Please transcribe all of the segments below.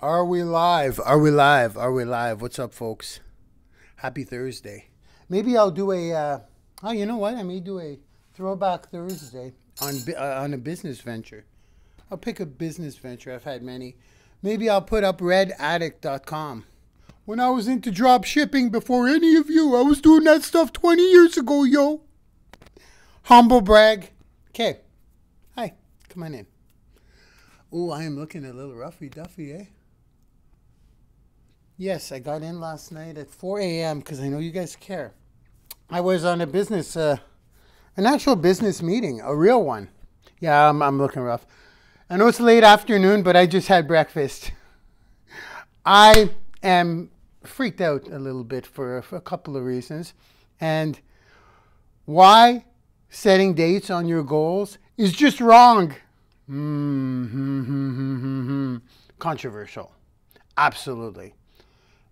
Are we live? Are we live? Are we live? What's up, folks? Happy Thursday. Maybe I'll do oh, you know what? I may do a throwback Thursday on a business venture. I'll pick a business venture. I've had many. Maybe I'll put up redaddict.com. When I was into drop shipping before any of you, I was doing that stuff 20 years ago, yo. Humble brag. Okay. Hi. Come on in. Oh, I am looking a little roughy duffy, eh? Yes, I got in last night at 4 a.m. because I know you guys care. I was on an actual business meeting, a real one. Yeah, I'm looking rough. I know it's late afternoon, but I just had breakfast. I am freaked out a little bit for a couple of reasons. And why setting dates on your goals is just wrong. Controversial. Absolutely.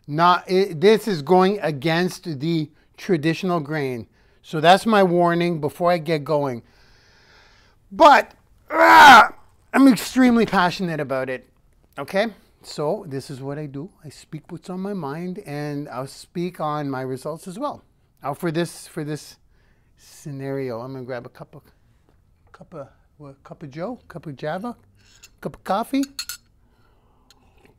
This is going against the traditional grain. So that's my warning before I get going. But I'm extremely passionate about it. Okay? So this is what I do. I speak what's on my mind, and I'll speak on my results as well. Now for this scenario, I'm gonna grab a cup of Joe, cup of Java, cup of coffee.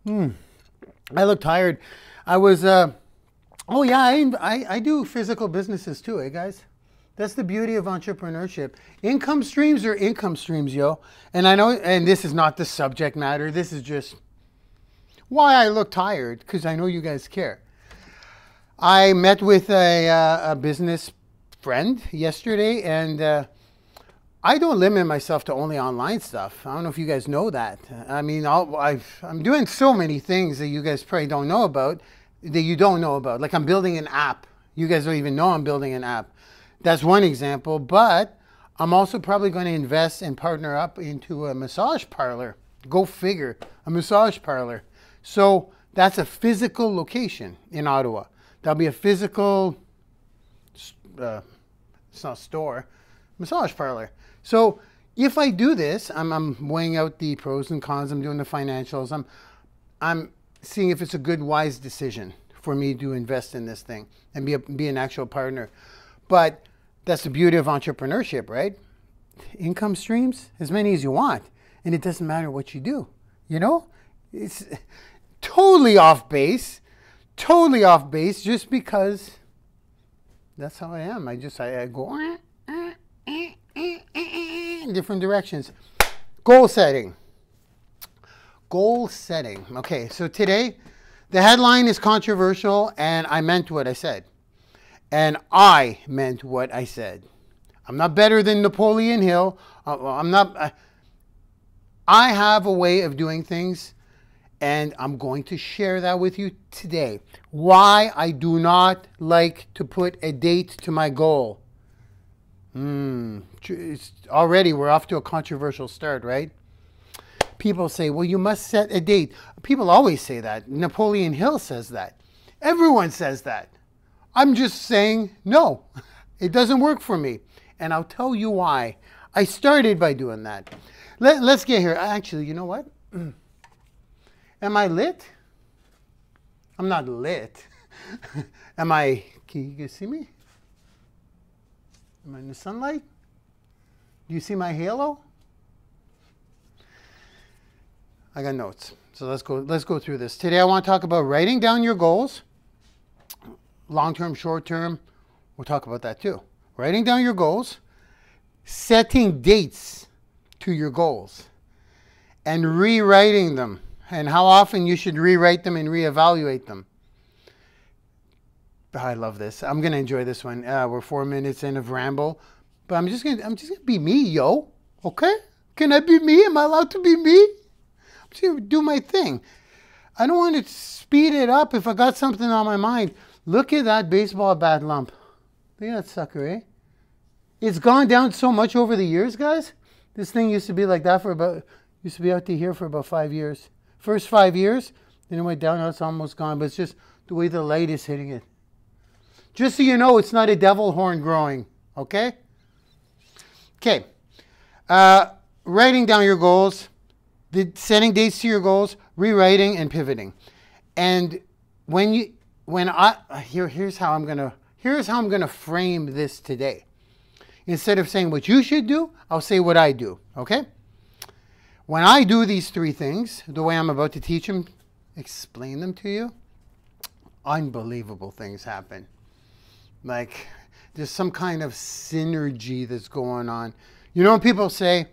I look tired. I was, oh yeah, I do physical businesses too, guys? That's the beauty of entrepreneurship. Income streams are income streams, yo. And I know, and this is not the subject matter. This is just why I look tired, because I know you guys care. I met with a business friend yesterday, and I don't limit myself to only online stuff. I don't know if you guys know that. I mean, I'm doing so many things that you guys probably don't know about, that you don't know about. Like I'm building an app. You guys don't even know I'm building an app. That's one example. But I'm also probably going to invest and partner up into a massage parlor. Go figure, a massage parlor. So that's a physical location in Ottawa. That'll be a physical, it's not store, massage parlor. So if I do this, I'm weighing out the pros and cons. I'm doing the financials. I'm seeing if it's a good, wise decision for me to invest in this thing and be an actual partner. But that's the beauty of entrepreneurship, right? Income streams, as many as you want. And it doesn't matter what you do. You know? It's totally off base just because that's how I am. I go in different directions. Goal setting. Okay, so today the headline is controversial, and I meant what I said. And I meant what I said. I'm not better than Napoleon Hill. I have a way of doing things, and I'm going to share that with you today. Why I do not like to put a date to my goal. Already we're off to a controversial start, right? People say, well, you must set a date. People always say that. Napoleon Hill says that. Everyone says that. I'm just saying, no, it doesn't work for me. And I'll tell you why. I started by doing that. Let's get here. Actually, you know what? Am I lit? I'm not lit. Can you guys see me? Am I in the sunlight? Do you see my halo? I got notes. So let's go through this. Today I want to talk about writing down your goals. Long-term, short-term. We'll talk about that too. Writing down your goals, setting dates to your goals, and rewriting them, and how often you should rewrite them and reevaluate them. I love this. I'm gonna enjoy this one. We're 4 minutes in of ramble, but I'm just gonna be me, yo. Okay? Can I be me? Am I allowed to be me? I'm just gonna do my thing. I don't want to speed it up if I got something on my mind. Look at that baseball bat lump. Look at that sucker, eh? It's gone down so much over the years, guys. This thing used to be like that used to be out to here for about 5 years. First 5 years, then it went down, now it's almost gone, but it's just the way the light is hitting it. Just so you know, it's not a devil horn growing, okay? Okay. Writing down your goals. The setting dates to your goals, rewriting, and pivoting. And here's how I'm gonna frame this today. Instead of saying what you should do, I'll say what I do. Okay? When I do these three things, the way I'm about to teach them, explain them to you, unbelievable things happen. Like there's some kind of synergy that's going on. You know when people say,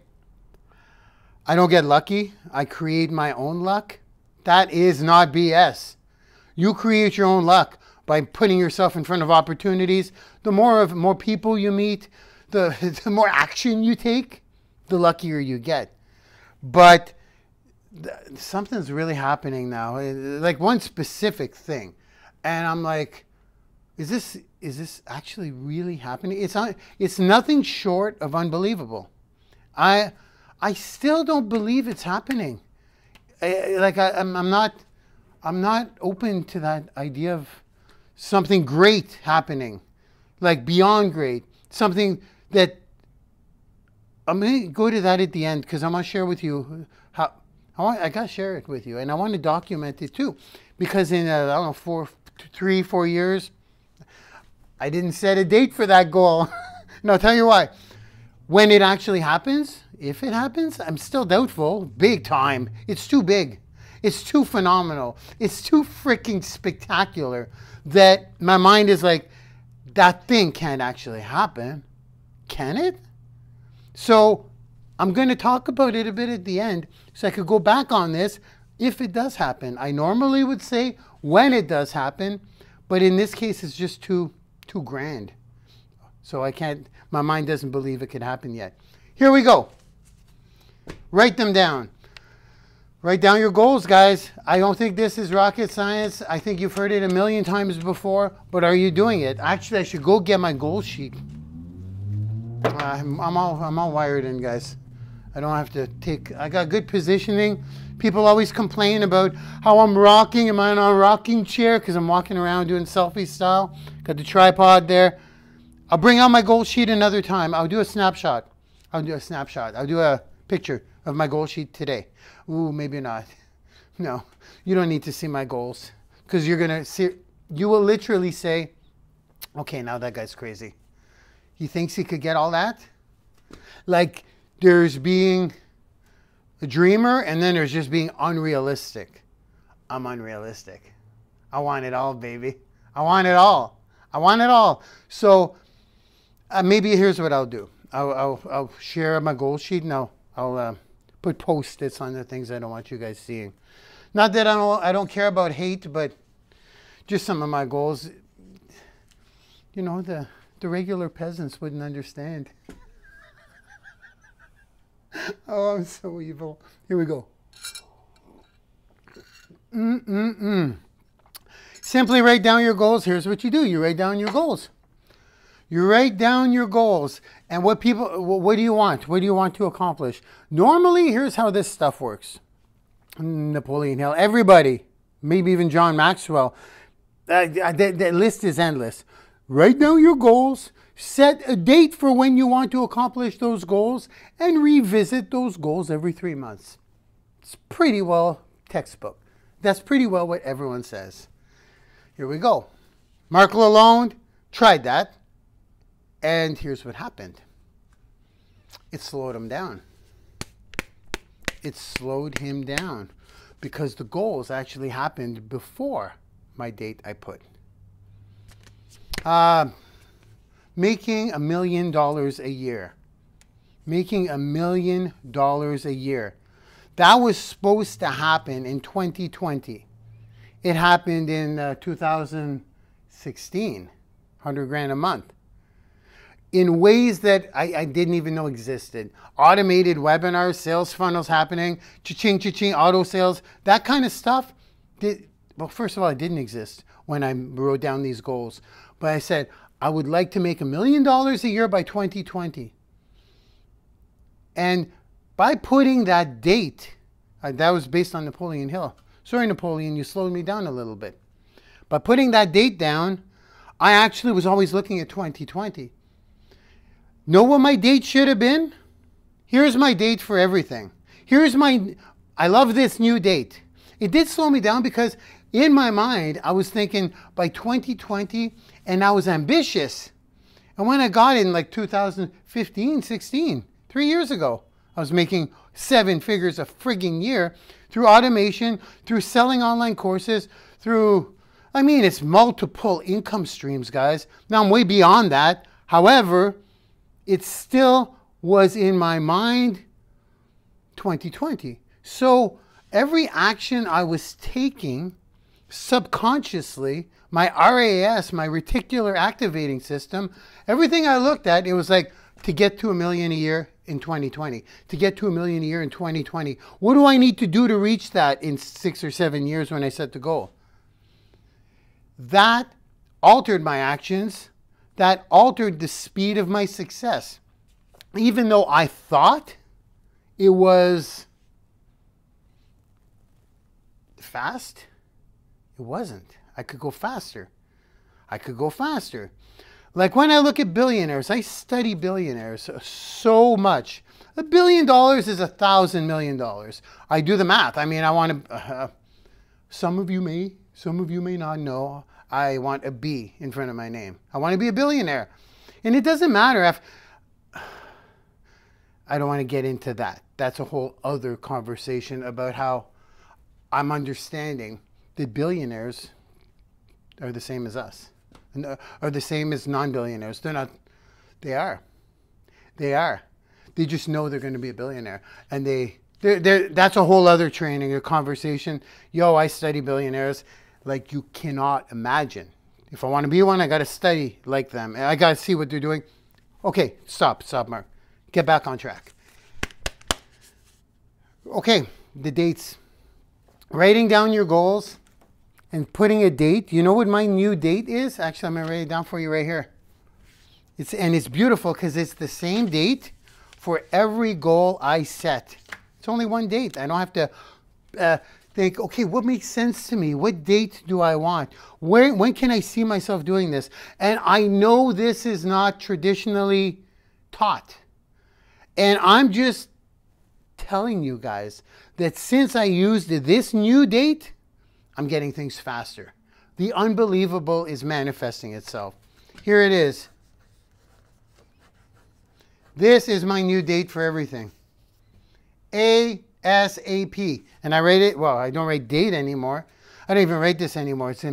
I don't get lucky, I create my own luck? That is not BS. You create your own luck by putting yourself in front of opportunities. The more people you meet, the more action you take, the luckier you get. But something's really happening now, like one specific thing. And I'm like, is this actually really happening? It's nothing short of unbelievable. I still don't believe it's happening. I'm not open to that idea of something great happening, like beyond great, something that I'm going to go to that at the end because I want to share with you how I got to share it with you, and I want to document it too, because in I don't know 3-4 years, I didn't set a date for that goal. And I'll tell you why. When it actually happens, if it happens, I'm still doubtful, big time. It's too big. It's too phenomenal. It's too freaking spectacular that my mind is like, that thing can't actually happen. Can it? So I'm going to talk about it a bit at the end so I could go back on this if it does happen. I normally would say when it does happen, but in this case it's just too grand. So I can't, my mind doesn't believe it could happen yet. Here we go. Write them down. Write down your goals, guys. I don't think this is rocket science. I think you've heard it a million times before, but are you doing it? Actually, I should go get my goal sheet. I'm all wired in, guys. I don't have to I got good positioning. People always complain about how I'm rocking. Am I in a rocking chair? Because I'm walking around doing selfie style. Got the tripod there. I'll bring out my goal sheet another time. I'll do a snapshot. I'll do a picture of my goal sheet today. Ooh, maybe not. No, you don't need to see my goals. Because you're going to see, you will literally say, okay, now that guy's crazy. He thinks he could get all that? Like there's being a dreamer and then there's just being unrealistic. I'm unrealistic. I want it all, baby. I want it all. I want it all. So maybe here's what I'll do. I'll share my goal sheet and I'll put Post-its on the things I don't want you guys seeing. Not that I don't care about hate, but just some of my goals. You know, the regular peasants wouldn't understand. Oh, I'm so evil. Here we go. Simply write down your goals. Here's what you do. You write down your goals. You write down your goals. And what do you want? What do you want to accomplish? Normally, here's how this stuff works. Napoleon Hill, everybody, maybe even John Maxwell, the list is endless. Write down your goals, set a date for when you want to accomplish those goals, and revisit those goals every 3 months. It's pretty well textbook. That's pretty well what everyone says. Here we go. Mark Lalonde tried that, and here's what happened. It slowed him down. It slowed him down because the goals actually happened before my date I put. Making $1 million a year. Making $1 million a year. That was supposed to happen in 2020. It happened in 2016. 100 grand a month. In ways that I didn't even know existed. Automated webinars, sales funnels happening, cha-ching, cha-ching, auto sales, that kind of stuff. Well, first of all, it didn't exist when I wrote down these goals. But I said, I would like to make $1 million a year by 2020. And by putting that date, that was based on Napoleon Hill. Sorry, Napoleon, you slowed me down a little bit. By putting that date down, I actually was always looking at 2020. Know what my date should have been? Here's my date for everything. Here's my I love this new date. It did slow me down because in my mind, I was thinking by 2020, and I was ambitious. And when I got in like 2015, 16, 3 years ago, I was making 7 figures a frigging year through automation, through selling online courses, through, I mean, it's multiple income streams, guys. Now I'm way beyond that. However, it still was in my mind 2020. So every action I was taking subconsciously, my RAS, my reticular activating system, everything I looked at, it was like to get to $1 million a year in 2020, to get to $1 million a year in 2020. What do I need to do to reach that in 6 or 7 years when I set the goal? That altered my actions. That altered the speed of my success. Even though I thought it was fast, it wasn't. I could go faster. I could go faster. Like when I look at billionaires, I study billionaires so much. $1 billion is $1,000 million. I do the math. I mean, I want to, some of you may not know, I want a B in front of my name. I want to be a billionaire. And it doesn't matter if, I don't want to get into that. That's a whole other conversation about how I'm understanding that billionaires are the same as us, are the same as non-billionaires. They're not, they are. They are. They just know they're going to be a billionaire. And that's a whole other training, a conversation. Yo, I study billionaires like you cannot imagine. If I want to be one, I got to study like them. I got to see what they're doing. Okay, stop, Mark. Get back on track. Okay, the dates. Writing down your goals and putting a date. You know what my new date is? Actually, I'm going to write it down for you right here. It's beautiful because it's the same date for every goal I set. It's only one date. I don't have to think, okay, what makes sense to me? What date do I want? When can I see myself doing this? And I know this is not traditionally taught. And I'm just telling you guys that since I used this new date, I'm getting things faster. The unbelievable is manifesting itself. Here it is. This is my new date for everything. ASAP. And I write it, well, I don't write date anymore. I don't even write this anymore. It's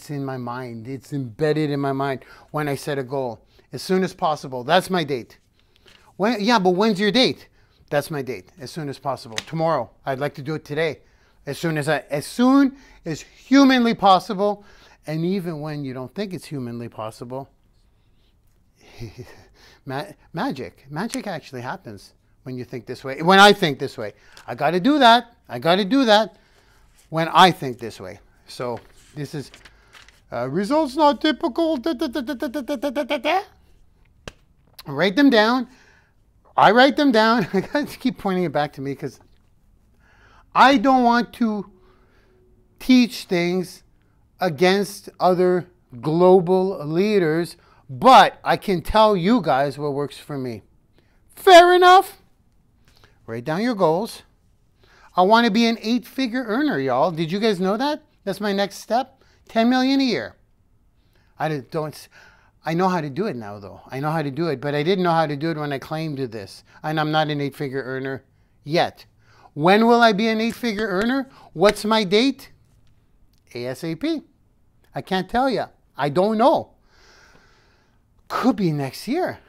in my mind. It's embedded in my mind when I set a goal. As soon as possible. That's my date. Yeah, but when's your date? That's my date. As soon as possible. Tomorrow. I'd like to do it today. As soon as humanly possible. And even when you don't think it's humanly possible, magic actually happens when you think this way. When I think this way. I got to do that. I got to do that when I think this way. So this is results not typical. Write them down. I write them down. I got to keep pointing it back to me because I don't want to teach things against other global leaders, but I can tell you guys what works for me. Fair enough. Write down your goals. I want to be an 8-figure earner, y'all. Did you guys know that? That's my next step. 10 million a year. I know how to do it now, though. I know how to do it, but I didn't know how to do it when I claimed this. And I'm not an 8-figure earner yet. When will I be an 8-figure earner? What's my date? ASAP. I can't tell you. I don't know. Could be next year.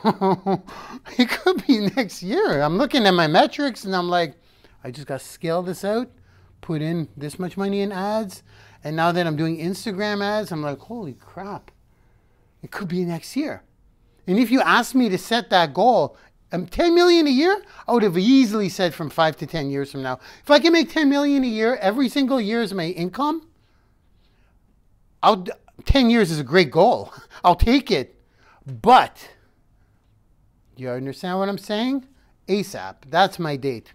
It could be next year. I'm looking at my metrics and I'm like, I just got to scale this out, put in this much money in ads. And now that I'm doing Instagram ads, I'm like, holy crap. It could be next year. And if you asked me to set that goal, 10 million a year, I would have easily said from 5 to 10 years from now. If I can make 10 million a year, every single year is my income, 10 years is a great goal. I'll take it. But, you understand what I'm saying? ASAP. That's my date.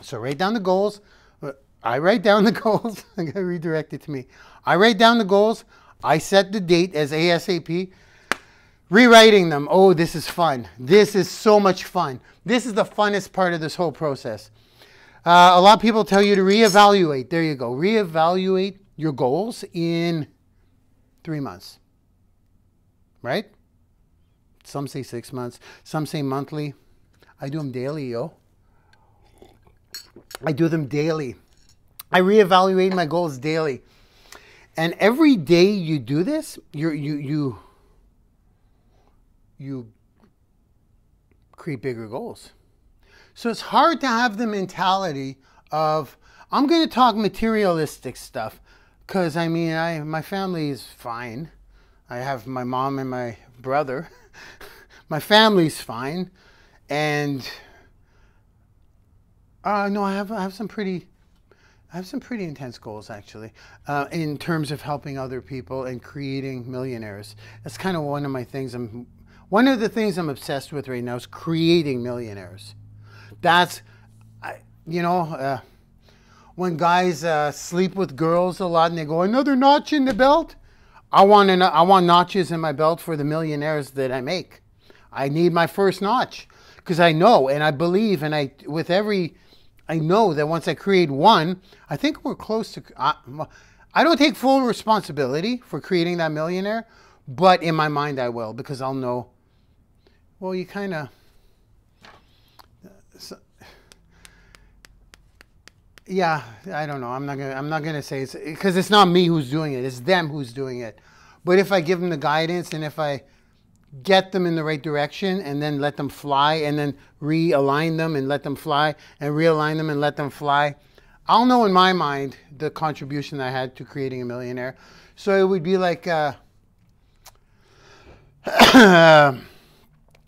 So write down the goals. I write down the goals. I got to redirect it to me. I write down the goals. I set the date as ASAP. Rewriting them. Oh, this is fun. This is so much fun. This is the funnest part of this whole process. A lot of people tell you to reevaluate. There you go. Reevaluate your goals in 3 months. Right? Some say 6 months. Some say monthly. I do them daily, yo. I do them daily. I reevaluate my goals daily. And every day you do this, you create bigger goals. So it's hard to have the mentality of, I'm going to talk materialistic stuff. Because, I mean, my family is fine. I have my mom and my brother. My family's fine. And, no, I have some pretty intense goals, actually, in terms of helping other people and creating millionaires. That's kind of one of the things I'm obsessed with right now is creating millionaires. That's, when guys sleep with girls a lot and they go, another notch in the belt. I want notches in my belt for the millionaires that I make. I need my first notch because I know and I believe and I know that once I create one, I think we're close to, I don't take full responsibility for creating that millionaire, but in my mind I will, because I'll know, well, you kind of, yeah, I don't know. I'm not gonna say it's, because it's not me who's doing it. It's them who's doing it. But if I give them the guidance and if I get them in the right direction and then let them fly and then realign them and let them fly and realign them and let them fly, I'll know in my mind the contribution I had to creating a millionaire. So it would be like a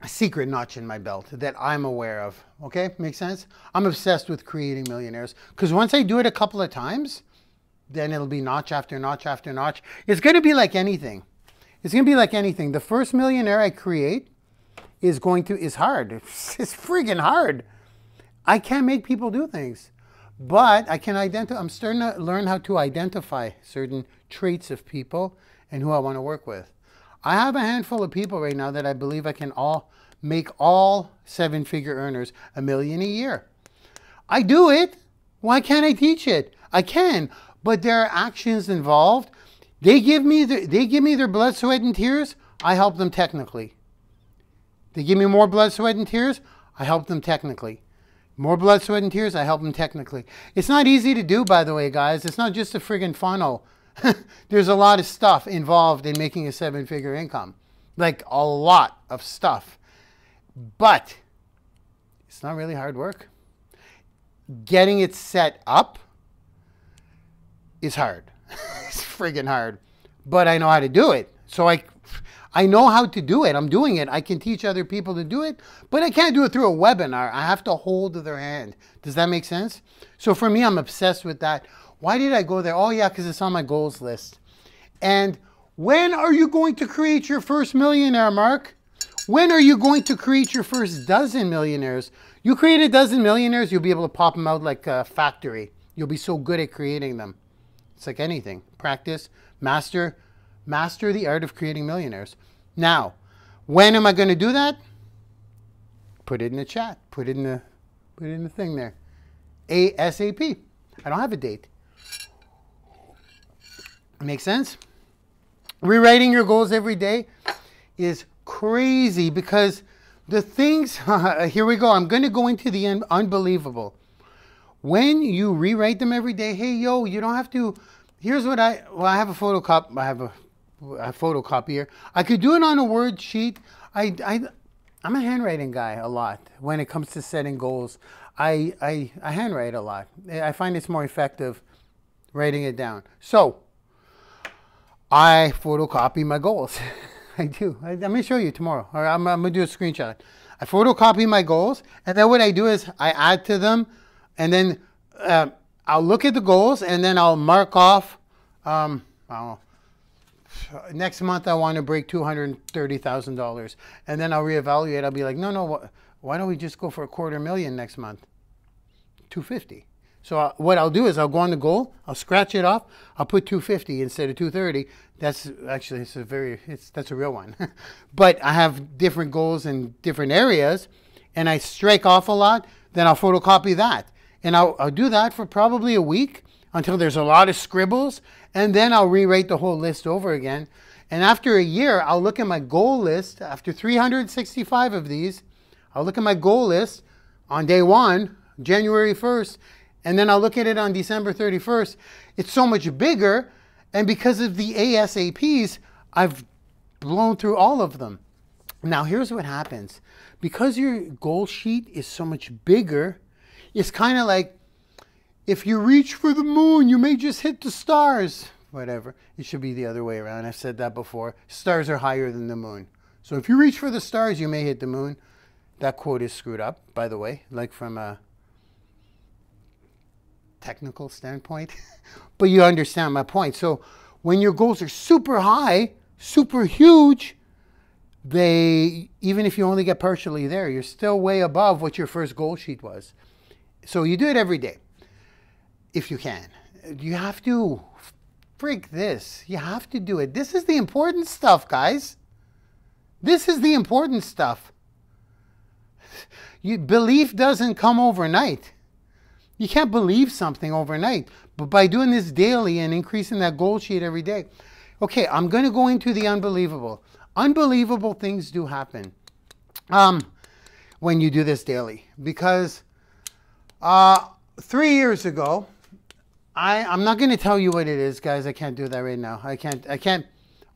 secret notch in my belt that I'm aware of. Okay, makes sense? I'm obsessed with creating millionaires because once I do it a couple of times, then it'll be notch after notch after notch. It's going to be like anything. It's going to be like anything. The first millionaire I create is hard. It's friggin' hard. I can't make people do things, but I'm starting to learn how to identify certain traits of people and who I want to work with. I have a handful of people right now that I believe I can make all 7-figure earners $1 million a year. I do it. Why can't I teach it? I can, but there are actions involved. They give me their blood, sweat, and tears. I help them technically. They give me more blood, sweat, and tears. I help them technically. More blood, sweat, and tears. I help them technically. It's not easy to do, by the way, guys. It's not just a friggin' funnel. There's a lot of stuff involved in making a 7-figure income. Like a lot of stuff. But it's not really hard work. Getting it set up is hard. It's friggin' hard. But I know how to do it. So I know how to do it. I'm doing it. I can teach other people to do it, but I can't do it through a webinar. I have to hold their hand. Does that make sense? So for me, I'm obsessed with that. Why did I go there? Oh yeah, because it's on my goals list. And when are you going to create your first millionaire, Mark? When are you going to create your first dozen millionaires? You create a dozen millionaires, you'll be able to pop them out like a factory. You'll be so good at creating them. It's like anything. Practice, master the art of creating millionaires. Now, when am I going to do that? Put it in the chat. Put it in the thing there. ASAP. I don't have a date. Make sense? Rewriting your goals every day is crazy because the things, here we go. I'm going to go into the unbelievable. When you rewrite them every day, hey, yo, you don't have to, here's what I have a photocopy. I have a photocopier. I could do it on a word sheet. I'm a handwriting guy a lot when it comes to setting goals. I handwrite a lot. I find it's more effective writing it down. So I photocopy my goals. I do. I'm going to show you tomorrow. Or I'm going to do a screenshot. I photocopy my goals, and then what I do is I add to them, and then I'll look at the goals, and then I'll mark off, I don't know, next month I want to break $230,000. And then I'll reevaluate. I'll be like, no, why don't we just go for $250,000 next month? $250,000. So what I'll do is I'll go on the goal, I'll scratch it off, I'll put 250 instead of 230. That's actually, that's a real one. But I have different goals in different areas, and I strike off a lot, then I'll photocopy that. And I'll do that for probably a week until there's a lot of scribbles. And then I'll rewrite the whole list over again. And after a year, I'll look at my goal list. After 365 of these, I'll look at my goal list on day 1, January 1st. And then I'll look at it on December 31st. It's so much bigger. And because of the ASAPs, I've blown through all of them. Now, here's what happens. Because your goal sheet is so much bigger, it's kind of like if you reach for the moon, you may just hit the stars. Whatever. It should be the other way around. I've said that before. Stars are higher than the moon. So if you reach for the stars, you may hit the moon. That quote is screwed up, by the way, like from a technical standpoint. But you understand my point. So when your goals are super high, super huge, even if you only get partially there, you're still way above what your first goal sheet was. So you do it every day, if you can. You have to, freak this, you have to do it. This is the important stuff, guys. This is the important stuff. Belief doesn't come overnight. You can't believe something overnight. But by doing this daily and increasing that goal sheet every day. Okay, I'm going to go into the unbelievable. Unbelievable things do happen when you do this daily. Because 3 years ago, I'm not going to tell you what it is, guys. I can't do that right now. I can't.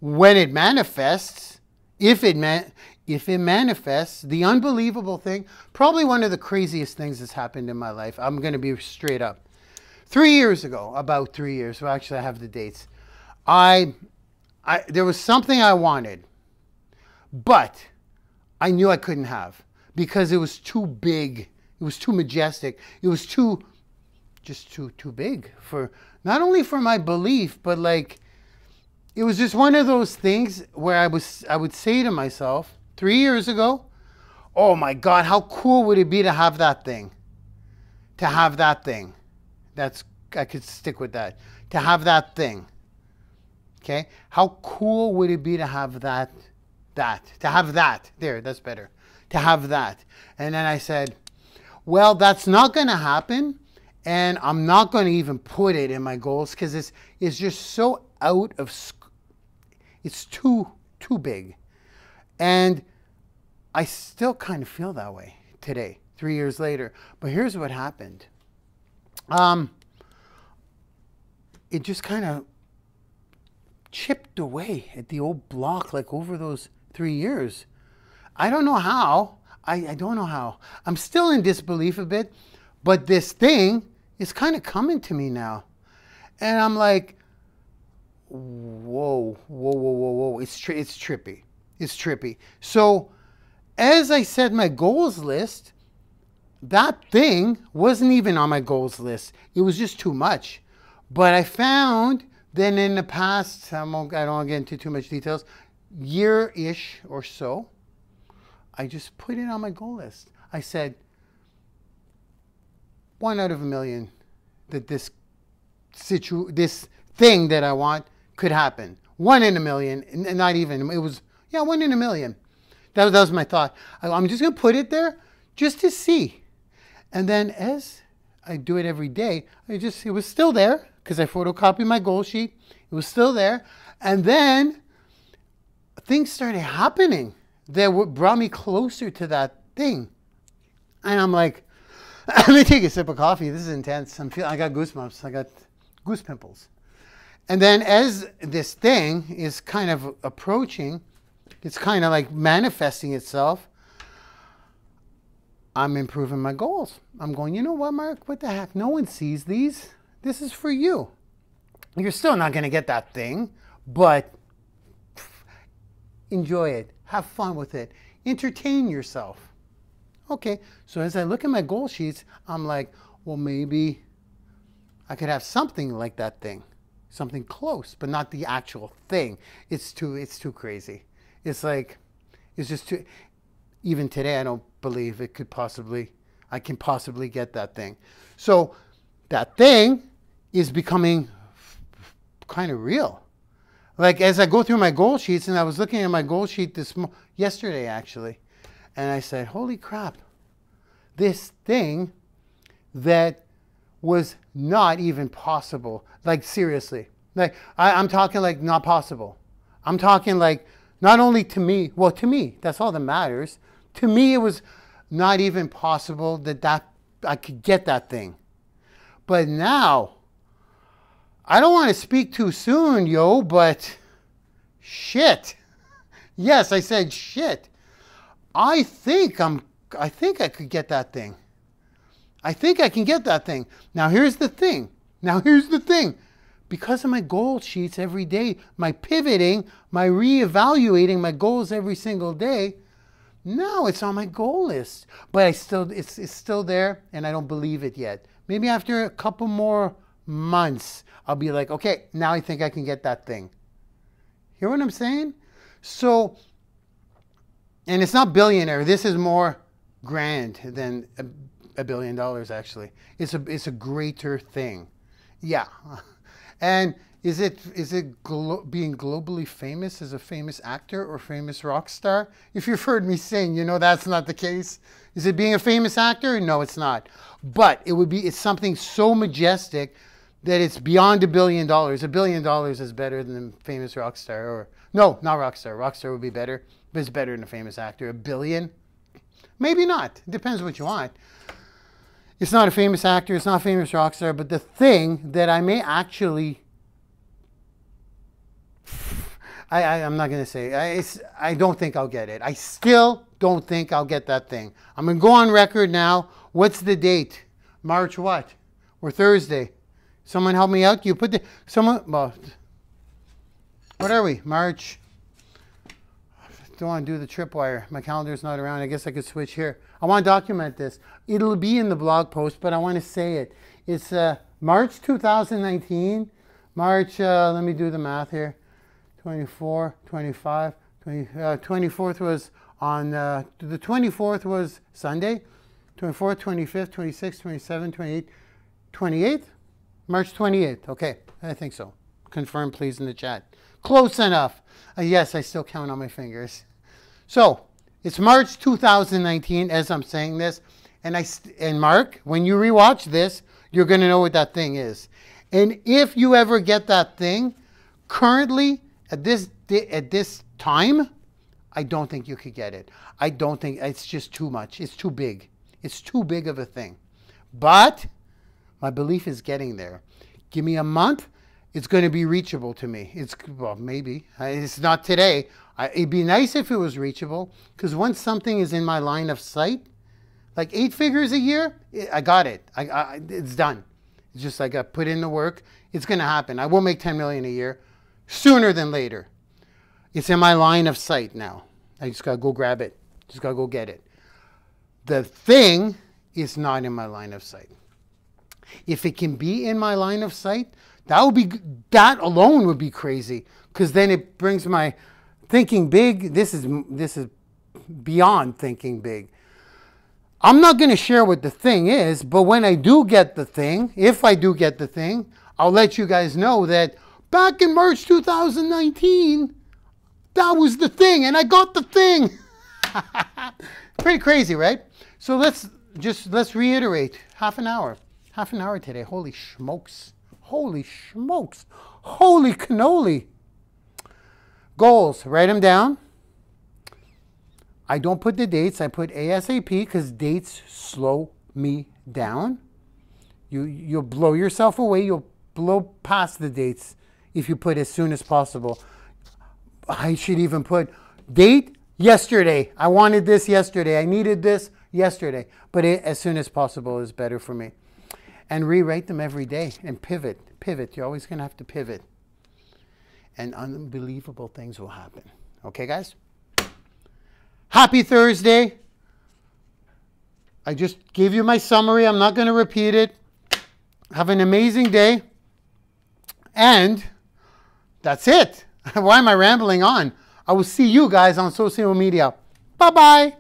When it manifests, if it manifests, the unbelievable thing, probably one of the craziest things that's happened in my life. I'm going to be straight up. 3 years ago, about 3 years. Well, actually, I have the dates. There was something I wanted, but I knew I couldn't have because it was too big. It was too majestic. It was too big for, not only for my belief, but like, it was just one of those things where I would say to myself 3 years ago, oh my God, how cool would it be to have that thing? To have that thing. I could stick with that. To have that thing. Okay? How cool would it be to have that? To have that. There, that's better. To have that. And then I said, well, that's not going to happen. And I'm not going to even put it in my goals because it's just so out of, it's too big. And I still kind of feel that way today, 3 years later. But here's what happened. It just kind of chipped away at the old block, like over those 3 years. I don't know how. I don't know how. I'm still in disbelief a bit, but this thing is kind of coming to me now. And I'm like, whoa. It's trippy. It's trippy. So as I said my goals list, that thing wasn't even on my goals list. It was just too much. But I found that in the past, I don't want to get into too much details, year-ish or so, I just put it on my goal list. I said, 1 out of a million that this thing that I want could happen. 1 in a million, and not even, it was, 1 in a million. That was my thought. I'm just going to put it there just to see. And then as I do it every day, it was still there because I photocopied my goal sheet. It was still there. And then things started happening that brought me closer to that thing. And I'm like, let me take a sip of coffee. This is intense. I got goosebumps. I got goose pimples. And then as this thing is kind of approaching, it's kind of like manifesting itself, I'm improving my goals. I'm going, you know what, Mark? What the heck? No one sees these. This is for you. You're still not going to get that thing, but enjoy it. Have fun with it. Entertain yourself. Okay, so as I look at my goal sheets, I'm like, well, maybe I could have something like that thing. Something close, but not the actual thing. It's too crazy. It's like, it's just too, even today, I don't believe I can possibly get that thing. So that thing is becoming kind of real. Like as I go through my goal sheets, and I was looking at my goal sheet yesterday actually, and I said, holy crap, this thing that was not even possible. Like, seriously. Like, I'm talking like not possible. I'm talking like not only to me, well, to me, that's all that matters. To me, it was not even possible that I could get that thing. But now, I don't want to speak too soon, yo, but shit. Yes, I said shit. I think I could get that thing. I think I can get that thing. Now here's the thing. Because of my goal sheets every day, my pivoting, my reevaluating my goals every single day, now it's on my goal list. But it's still there, and I don't believe it yet. Maybe after a couple more months, I'll be like, okay, now I think I can get that thing. Hear what I'm saying? So, and it's not billionaire. This is more grand than $1 billion, actually. It's a greater thing. Yeah. And is it being globally famous as a famous actor or famous rock star? If you've heard me sing, you know that's not the case. Is it being a famous actor? No, it's not. But it's something so majestic that it's beyond $1 billion. $1 billion is better than a famous rock star. Or no, not rock star. Rock star would be better, but it's better than a famous actor. $1 billion? Maybe not. It depends what you want. It's not a famous actor, it's not a famous rock star, but the thing that I may actually, I'm not going to say, I don't think I'll get it. I still don't think I'll get that thing. I'm going to go on record now. What's the date? March what? We're Thursday. Someone help me out? You put well, what are we? March. Don't want to do the tripwire. My calendar's not around. I guess I could switch here. I want to document this. It'll be in the blog post, but I want to say it. It's March 2019. March, let me do the math here. 24, 25, 24th was on, the 24th was Sunday. 24th, 25th, 26th, 27th, 28th, 28th? March 28th. Okay, I think so. Confirm, please, in the chat. Close enough. Yes, I still count on my fingers. So, it's March 2019 as I'm saying this. And Mark, when you rewatch this, you're going to know what that thing is. And if you ever get that thing, currently, at this time, I don't think you could get it. I don't think, it's just too much. It's too big. It's too big of a thing. But my belief is getting there. Give me a month, it's going to be reachable to me. Well, maybe. It's not today. It'd be nice if it was reachable, because once something is in my line of sight, like 8 figures a year, I got it. It's done. It's just like I put in the work. It's going to happen. I will make 10 million a year sooner than later. It's in my line of sight now. I just got to go grab it. Just got to go get it. The thing is not in my line of sight. If it can be in my line of sight, that alone would be crazy, because then it brings my thinking big. This is beyond thinking big. I'm not going to share what the thing is, but when I do get the thing, if I do get the thing, I'll let you guys know that back in March 2019, that was the thing, and I got the thing. Pretty crazy, right? So let's reiterate. Half an hour today. Holy smokes. Holy smokes. Holy cannoli. Goals, write them down. I don't put the dates. I put ASAP because dates slow me down. You'll blow yourself away. You'll blow past the dates if you put as soon as possible. I should even put date yesterday. I wanted this yesterday. I needed this yesterday. But as soon as possible is better for me. And rewrite them every day and pivot. Pivot. You're always going to have to pivot. And unbelievable things will happen. Okay, guys? Happy Thursday. I just gave you my summary. I'm not going to repeat it. Have an amazing day. And that's it. Why am I rambling on? I will see you guys on social media. Bye-bye.